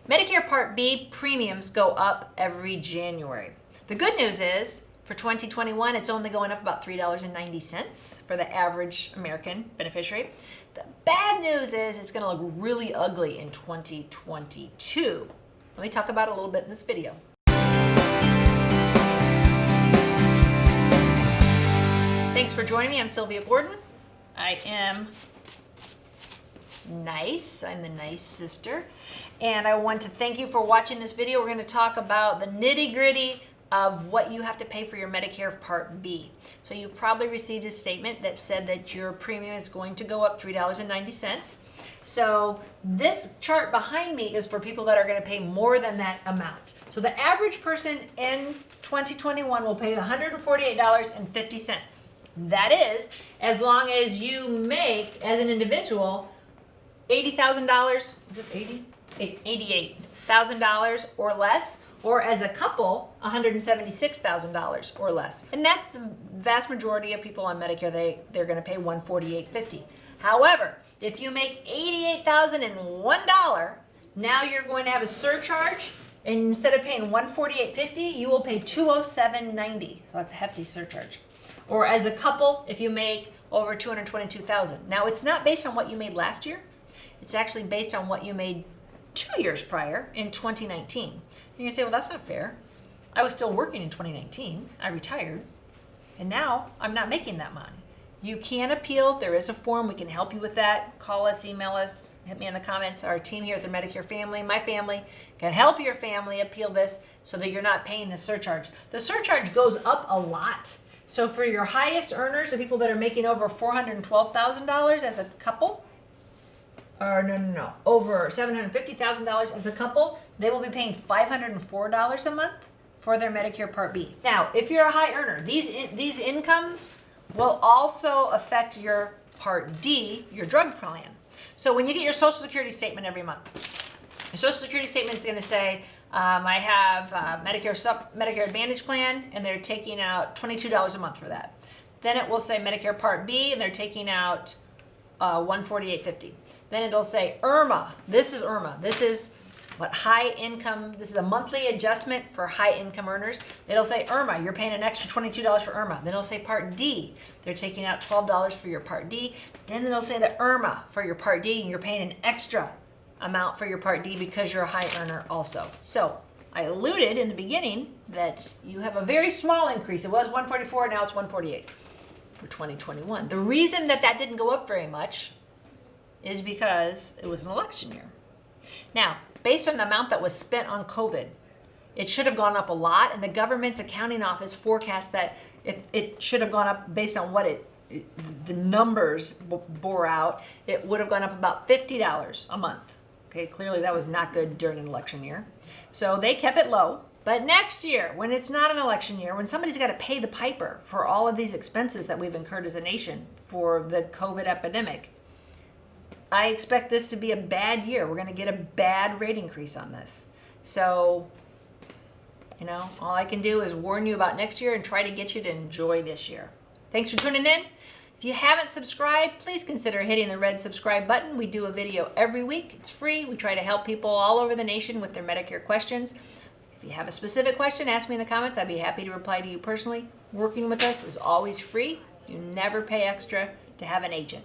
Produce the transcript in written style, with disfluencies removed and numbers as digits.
Medicare Part B premiums go up every January. The good news is, for 2021, it's only going up about $3.90 for the average American beneficiary. The bad news is it's going to look really ugly in 2022. Let me talk about it a little bit in this video. Thanks for joining me. I'm Sylvia Gordon. I am nice. I'm the nice sister. And I want to thank you for watching this video. We're going to talk about the nitty-gritty of what you have to pay for your Medicare Part B. So you probably received a statement that said that your premium is going to go up $3.90. So this chart behind me is for people that are going to pay more than that amount. So the average person in 2021 will pay $148.50. That is, as long as you make, as an individual, $80,000, is it 80? $88,000 or less, or as a couple, $176,000 or less. And that's the vast majority of people on Medicare. They're going to pay $148.50. However, if you make $88,001, now you're going to have a surcharge, and instead of paying $148.50, you will pay $207.90. So that's a hefty surcharge. Or as a couple, if you make over $222,000. Now, it's not based on what you made last year. It's actually based on what you made 2 years prior in 2019. You can say, well, that's not fair. I was still working in 2019. I retired. And now I'm not making that money. You can appeal. There is a form. We can help you with that. Call us, email us, hit me in the comments. Our team here at the Medicare Family, my family, can help your family appeal this so that you're not paying the surcharge. The surcharge goes up a lot. So for your highest earners, the people that are making over $412,000 as a couple, or no, over $750,000 as a couple, they will be paying $504 a month for their Medicare Part B. Now, if you're a high earner, these incomes will also affect your Part D, your drug plan. So when you get your Social Security statement every month, your Social Security statement is going to say, I have Medicare Advantage plan, and they're taking out $22 a month for that. Then it will say Medicare Part B, and they're taking out $148.50. Then it'll say Irmaa. This is Irmaa. This is what high income, this is a monthly adjustment for high income earners. It'll say Irmaa, you're paying an extra $22 for Irmaa. Then it'll say Part D, they're taking out $12 for your Part D. Then it'll say the Irmaa for your Part D, and you're paying an extra amount for your Part D because you're a high earner also. So I alluded in the beginning that you have a very small increase. It was $144, now it's $148 for 2021. The reason that didn't go up very much is because it was an election year. Now, based on the amount that was spent on COVID, it should have gone up a lot, and the government's accounting office forecast that it should have gone up based on what the numbers bore out. It would have gone up about $50 a month. Okay, clearly that was not good during an election year. So they kept it low. But next year, when it's not an election year, when somebody's got to pay the piper for all of these expenses that we've incurred as a nation for the COVID epidemic, I expect this to be a bad year. We're going to get a bad rate increase on this. So, all I can do is warn you about next year and try to get you to enjoy this year. Thanks for tuning in. If you haven't subscribed, please consider hitting the red subscribe button. We do a video every week. It's free. We try to help people all over the nation with their Medicare questions. If you have a specific question, ask me in the comments. I'd be happy to reply to you personally. Working with us is always free. You never pay extra to have an agent.